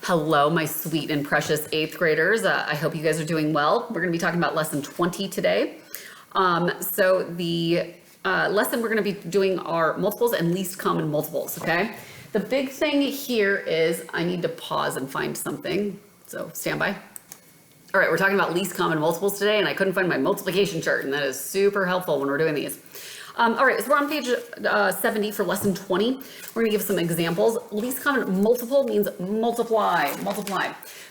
Hello, my sweet and precious 8th graders. I hope you guys are doing well. We're going to be talking about lesson 20 today. So the lesson we're going to be doing are multiples and least common multiples, okay? The big thing here is I need to pause and find something, so stand by. All right, we're talking about least common multiples today, and I couldn't find my multiplication chart, and that is super helpful when we're doing these. All right, so we're on page 70 for lesson 20. We're gonna give some examples. Least common multiple means multiply.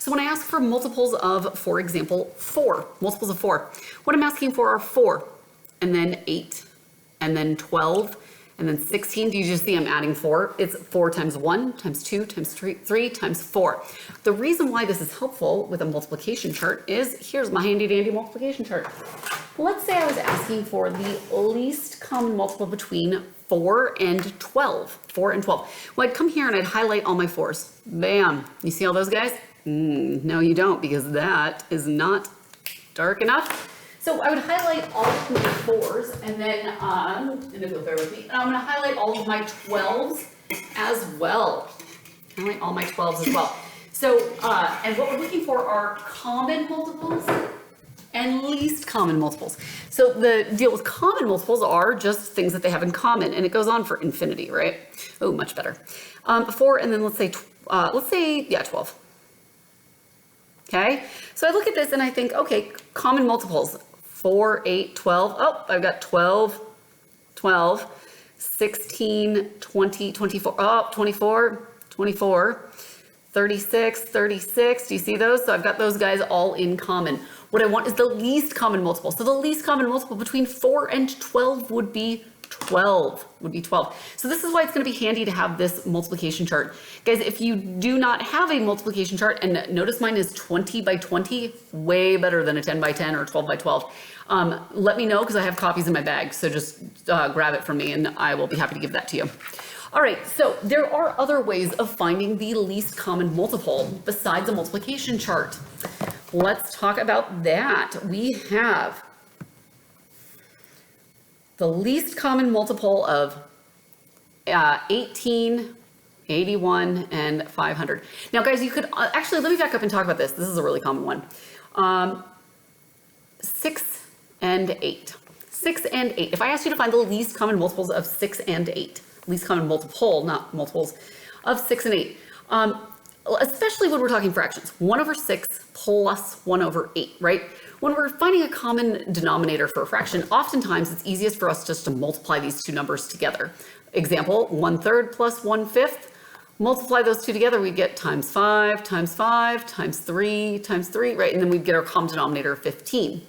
So when I ask for multiples of, for example, 4, multiples of 4, what I'm asking for are 4, and then 8, and then 12, and then 16. Do you just see I'm adding 4? It's 4 times 1, times 2, times 3 times 4. The reason why this is helpful with a multiplication chart is, here's my handy dandy multiplication chart. Let's say I was asking for the least common multiple between 4 and 12. 4 and 12. Well, I'd come here and I'd highlight all my 4s. Bam. You see all those guys? No, you don't, because that is not dark enough. So I would highlight all of my 4s, and then, and if you'll bear with me, I'm going to highlight all of my 12s as well. Highlight all my 12s as well. So, and what we're looking for are common multiples and least common multiples. So the deal with common multiples are just things that they have in common, and it goes on for infinity, right? Oh, much better. 4, and then let's say 12. Okay, so I look at this and I think, okay, common multiples, 4, 8, 12. Oh, I've got 12, 16, 20, 24. Oh, 24, 36. Do you see those? So I've got those guys all in common. What I want is the least common multiple. So the least common multiple between 4 and 12 would be 12. So this is why it's going to be handy to have this multiplication chart. Guys, if you do not have a multiplication chart, and notice mine is 20 by 20, way better than a 10 by 10 or 12 by 12. Let me know, because I have copies in my bag. So just grab it from me and I will be happy to give that to you. All right, so there are other ways of finding the least common multiple besides a multiplication chart. Let's talk about that. We have the least common multiple of 18, 81, and 500. Now, guys, you could actually, let me back up and talk about this. This is a really common one. 6 and 8. 6 and 8. If I asked you to find the least common multiples of 6 and 8, least common multiple, not multiples, of 6 and 8, especially when we're talking fractions, 1 over 6 plus 1 over 8, right? When we're finding a common denominator for a fraction, oftentimes it's easiest for us just to multiply these two numbers together. Example, 1/3 plus 1/5. Multiply those two together, we get times 5, times 5, times 3, times 3, right? And then we'd get our common denominator of 15.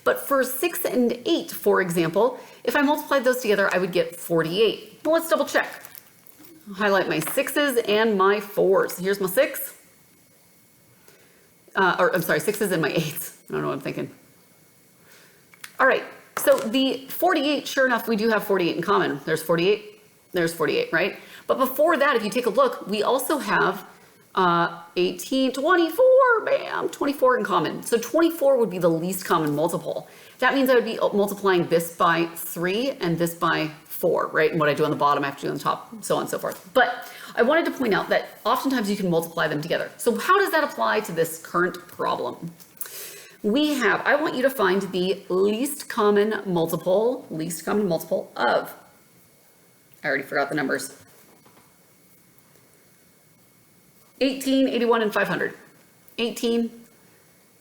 But for 6 and 8, for example, if I multiplied those together, I would get 48. Well, let's double check. I'll highlight my 6s and my 4s. Here's my 6. I'm sorry, 6s and my 8s. I don't know what I'm thinking. All right, so the 48, sure enough, we do have 48 in common. There's 48, there's 48, right? But before that, if you take a look, we also have 18, 24, bam, 24 in common. So 24 would be the least common multiple. That means I would be multiplying this by 3 and this by 4, right? And what I do on the bottom, I have to do on the top, so on and so forth. But I wanted to point out that oftentimes you can multiply them together. So how does that apply to this current problem? I want you to find the least common multiple of, I already forgot the numbers, 18, 81, and 500. 18,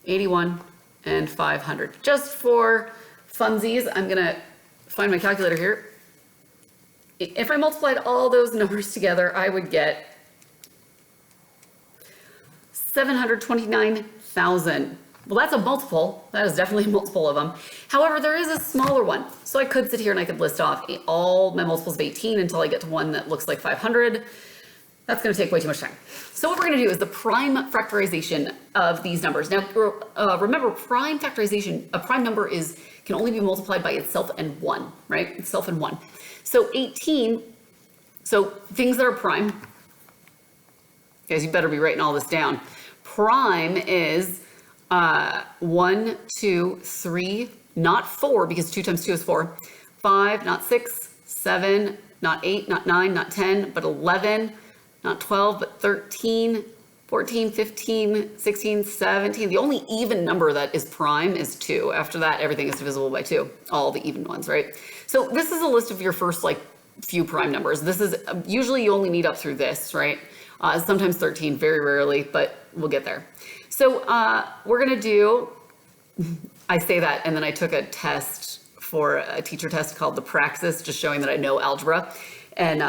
81, and 500. Just for funsies, I'm gonna find my calculator here. If I multiplied all those numbers together, I would get 729,000. Well, that's a multiple. That is definitely a multiple of them. However, there is a smaller one. So I could sit here and I could list off all my multiples of 18 until I get to one that looks like 500. That's going to take way too much time. So what we're going to do is the prime factorization of these numbers. Now, remember, prime factorization, a prime number can only be multiplied by itself and 1, right? Itself and 1. So 18, so things that are prime, guys, you better be writing all this down. Prime is 1, 2, 3, not 4, because 2 times 2 is 4, 5, not 6, 7, not 8, not 9, not 10, but 11, not 12, but 13, 14, 15, 16, 17. The only even number that is prime is 2. After that, everything is divisible by 2. All the even ones, right? So this is a list of your first like few prime numbers. This is usually you only need up through this, right? Sometimes 13, very rarely, but we'll get there. So we're gonna do, I say that and then I took a test for a teacher test called the Praxis, just showing that I know algebra. And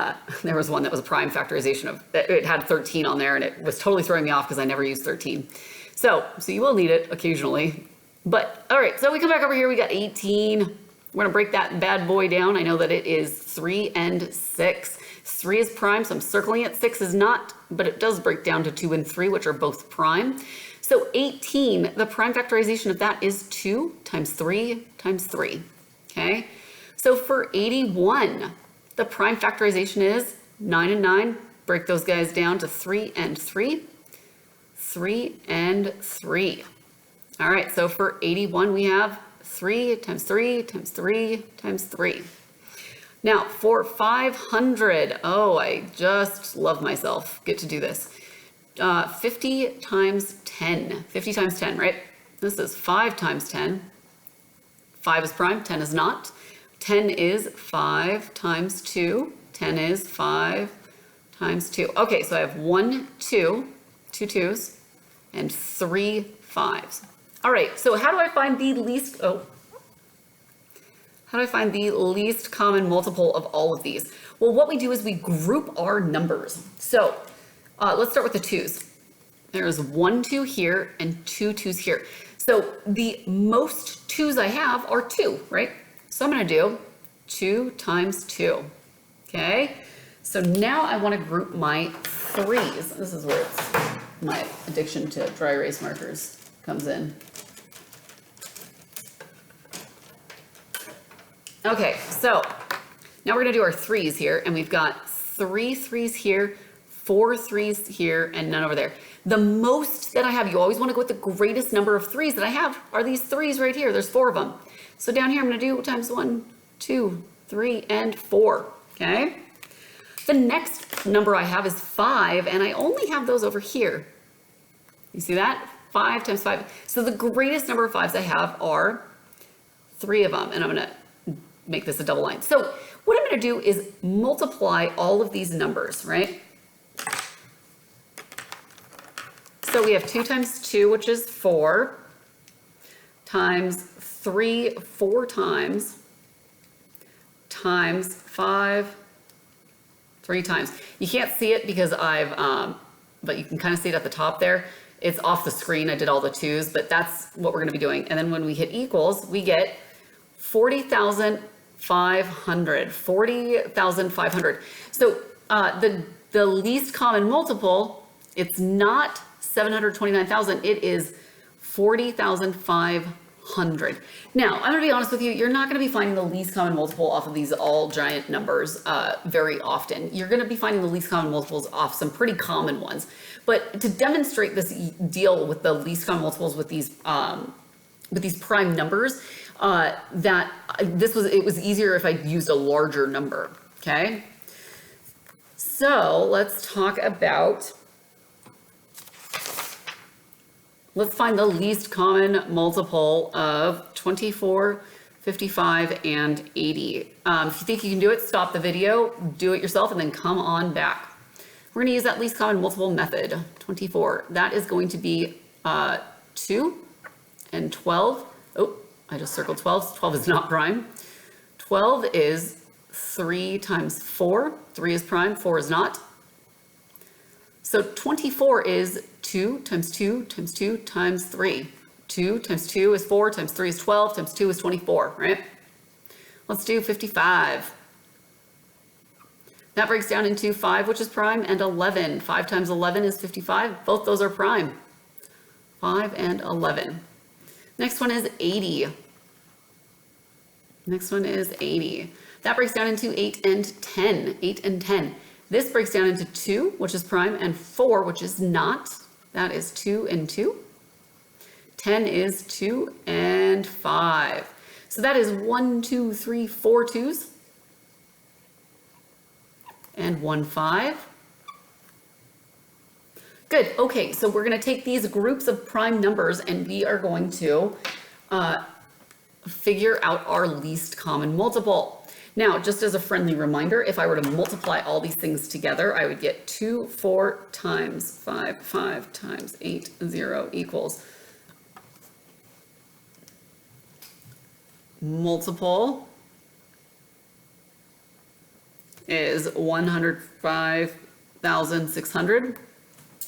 there was one that was a prime factorization of, it had 13 on there and it was totally throwing me off because I never used 13. So you will need it occasionally. But all right, so we come back over here, we got 18. We're gonna break that bad boy down. I know that it is 3 and 6. 3 is prime, so I'm circling it. 6 is not, but it does break down to 2 and 3, which are both prime. So 18, the prime factorization of that is 2 times 3 times 3, okay? So for 81, the prime factorization is 9 and 9. Break those guys down to 3 and 3. 3 and 3. All right, so for 81, we have 3 times 3 times 3 times 3. Now for 500, oh, I just love myself, get to do this. 50 times 10, 50 times 10, right? This is 5 times 10. 5 is prime, 10 is not. 10 is 5 times 2. 10 is 5 times 2. Okay, so I have 1, 2, 2 2s, and 3 5s. All right, so how do I find the least, how do I find the least common multiple of all of these? Well, what we do is we group our numbers. So let's start with the 2s. There's 1 2 here and 2 2s here. So the most 2s I have are 2, right? So I'm gonna do 2 times 2, okay? So now I wanna group my 3s. This is where it's, my addiction to dry erase markers comes in. Okay, so now we're gonna do our 3s here, and we've got 3 3s here, 4 3s here, and none over there. The most that I have, you always wanna go with the greatest number of 3s that I have, are these 3s right here. There's 4 of them. So down here, I'm gonna do times 1, 2, 3, and 4, okay? The next number I have is 5, and I only have those over here. You see that? 5 times 5. So the greatest number of 5s I have are 3 of them, and I'm gonna make this a double line. So what I'm gonna do is multiply all of these numbers, right? So we have 2 times 2, which is 4, times 3 4 times, times 5 3 times. You can't see it because but you can kind of see it at the top there. It's off the screen, I did all the 2s, but that's what we're gonna be doing. And then when we hit equals, we get 40,500, 40,500. So the least common multiple, it's not 729,000, it is 40,500. Now, I'm gonna be honest with you, you're not gonna be finding the least common multiple off of these all giant numbers very often. You're gonna be finding the least common multiples off some pretty common ones. But to demonstrate this deal with the least common multiples with these prime numbers, it was easier if I used a larger number, okay? So let's talk about, let's find the least common multiple of 24, 55, and 80. If you think you can do it, stop the video, do it yourself, and then come on back. We're gonna use that least common multiple method, 24. That is going to be 2 and 12. Oh, I just circled 12. 12 is not prime. 12 is 3 times 4. 3 is prime, 4 is not. So 24 is 2 times 2 times 2 times 3. 2 times 2 is 4, times 3 is 12, times 2 is 24, right? Let's do 55. That breaks down into 5, which is prime, and 11. 5 times 11 is 55. Both those are prime. 5 and 11. Next one is 80. Next one is 80. That breaks down into 8 and 10. 8 and 10. This breaks down into 2, which is prime, and 4, which is not. That is 2 and 2. 10 is 2 and 5. So that is 1, 2, 3, 4 2s. And 1 5. Good. Okay, so we're going to take these groups of prime numbers and we are going to figure out our least common multiple. Now, just as a friendly reminder, if I were to multiply all these things together, I would get 2, 4 times 5, 5 times 8, 0 equals multiple is 105,600.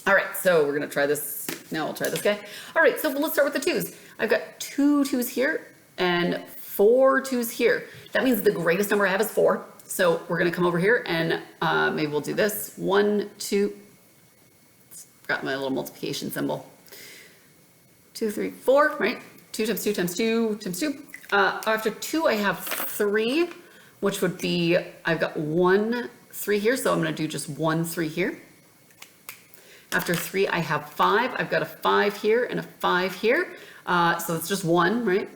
All right, so we're gonna try this. Now we'll try this guy. All right, so let's start with the 2's. I've got 2 2's here and 4 2's here. That means the greatest number I have is 4. So we're gonna come over here and maybe we'll do this. 1, 2, forgot my little multiplication symbol. 2, 3, 4, right? 2 times 2 times 2 times 2. After 2, I have 3, which would be, I've got 1 3 here, so I'm gonna do just 1 3 here. After 3, I have 5. I've got a 5 here and a 5 here. So it's just 1, right?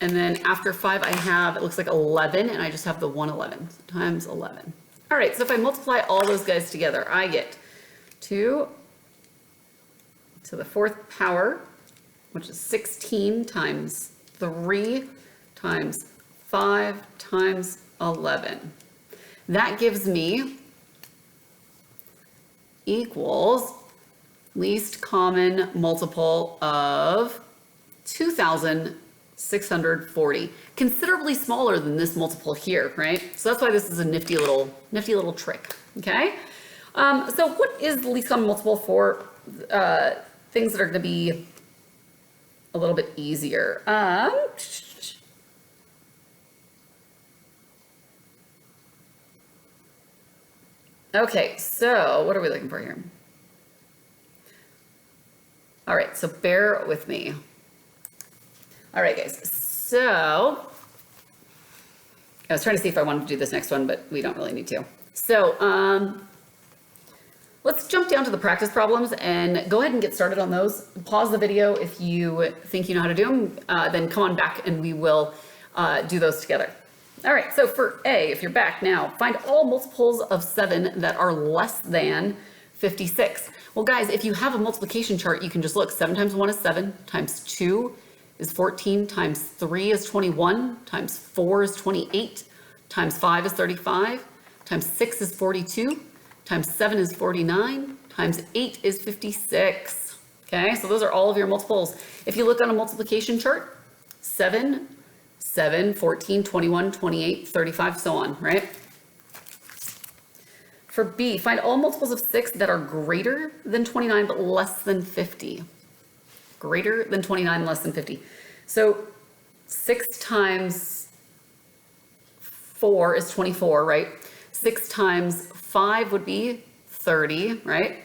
And then after 5, I have, it looks like 11, and I just have the 111 times 11. All right, so if I multiply all those guys together, I get 2 to the 4th power, which is 16 times 3 times 5 times 11. That gives me equals least common multiple of 2,640, considerably smaller than this multiple here, right? So that's why this is a nifty little trick, okay? So what is the least common multiple for things that are gonna be a little bit easier? Okay, so what are we looking for here? All right, so bear with me. All right, guys, so I was trying to see if I wanted to do this next one, but we don't really need to. So let's jump down to the practice problems and go ahead and get started on those. Pause the video if you think you know how to do them, then come on back and we will do those together. All right, so for A, if you're back now, find all multiples of 7 that are less than 56. Well, guys, if you have a multiplication chart, you can just look. 7 times 1 is 7, times 2 is 14, times 3 is 21, times 4 is 28, times 5 is 35, times 6 is 42, times 7 is 49, times 8 is 56. Okay, so those are all of your multiples. If you look on a multiplication chart, 7, 7, 14, 21, 28, 35, so on, right? For B, find all multiples of 6 that are greater than 29 but less than 50. Greater than 29, less than 50. So 6 times 4 is 24, right? 6 times 5 would be 30, right?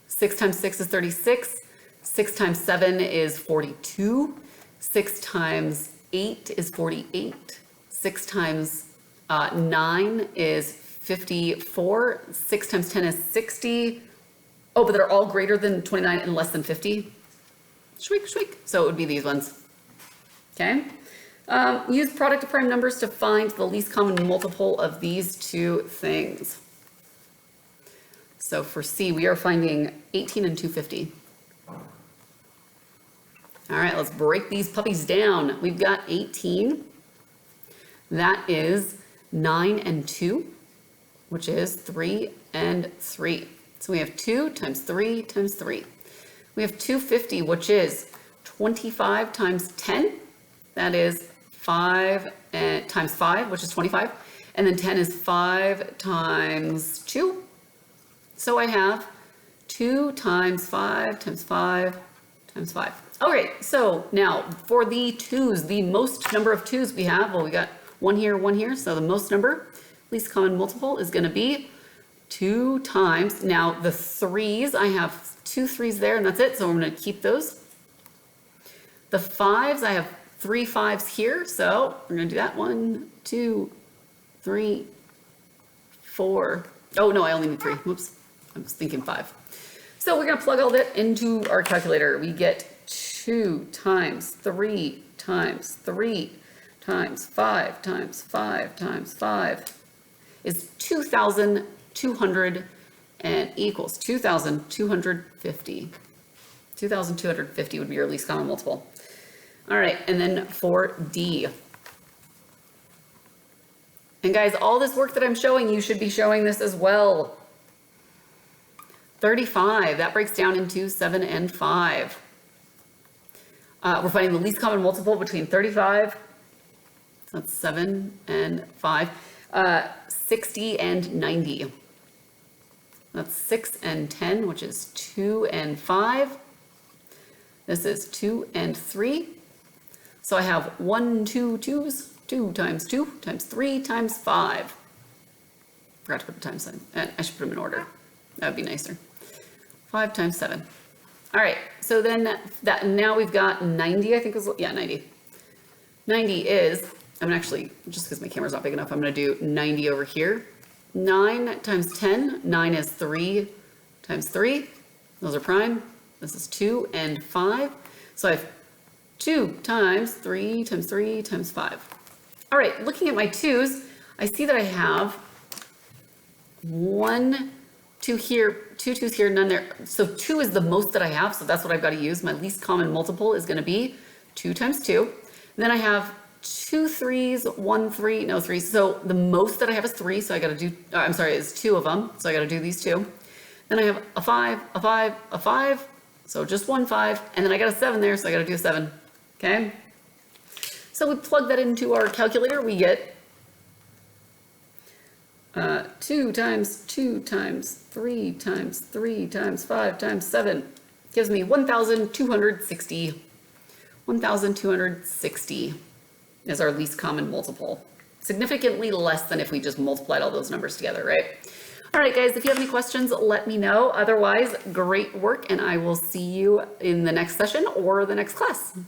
6 times 6 is 36. 6 times 7 is 42. 6 times 8 is 48. 6 times 9 is 54. 6 times 10 is 60. Oh, but they're all greater than 29 and less than 50. Shriek, shriek. So it would be these ones. Okay. Use product of prime numbers to find the least common multiple of these two things. So for C, we are finding 18 and 250. All right, let's break these puppies down. We've got 18. That is 9 and 2, which is 3 and 3. So we have 2 times 3 times 3. We have 250, which is 25 times 10. That is 5 times 5, which is 25. And then 10 is 5 times 2. So I have 2 times 5 times 5 times 5. Okay, so now for the 2's, the most number of 2's we have, well, we got 1 here, so the most number, least common multiple, is going to be 2 times, now the 3's, I have 2 3's there, and that's it, so I'm going to keep those. The 5's, I have 3 5's here, so we're going to do that. 1, 2, 3, 4. Oh, no, I only need 3. Whoops, I was thinking 5. So we're going to plug all that into our calculator. We get 2 times 3 times 3 times 5 times 5 times 5 is 2,250. and equals 2,250. 2,250 would be your least common multiple. All right, and then for D. And guys, all this work that I'm showing, you should be showing this as well. 35, that breaks down into 7 and 5. We're finding the least common multiple between 35, so that's 7 and 5, 60 and 90. That's 6 and 10, which is 2 and 5. This is 2 and 3. So I have 1, 2 twos, 2 times 2 times 3 times 5. Forgot to put the times sign. I should put them in order. That would be nicer. 5 times 7. All right, so then now we've got 90, I think is, yeah, 90. 90 is, I'm gonna actually, just because my camera's not big enough, I'm gonna do 90 over here. 9 times 10, 9 is 3 times 3. Those are prime. This is 2 and 5. So I have 2 times 3 times 3 times 5. All right, looking at my 2's, I see that I have 1, 2 here, 2 2's here, none there. So 2 is the most that I have, so that's what I've got to use. My least common multiple is going to be 2 times 2. And then I have 2 3's, 1 3, no 3. So the most that I have is 3, so I got to do, I'm sorry, is 2 of them, so I got to do these 2. Then I have a 5, a 5, a 5, so just 1 5, and then I got a 7 there, so I got to do a 7, okay? So we plug that into our calculator, we get 2 times 2 times 3 times 3 times 5 times 7 gives me 1,260. 1,260 is our least common multiple. Significantly less than if we just multiplied all those numbers together, right? All right, guys, if you have any questions, let me know. Otherwise, great work, and I will see you in the next session or the next class.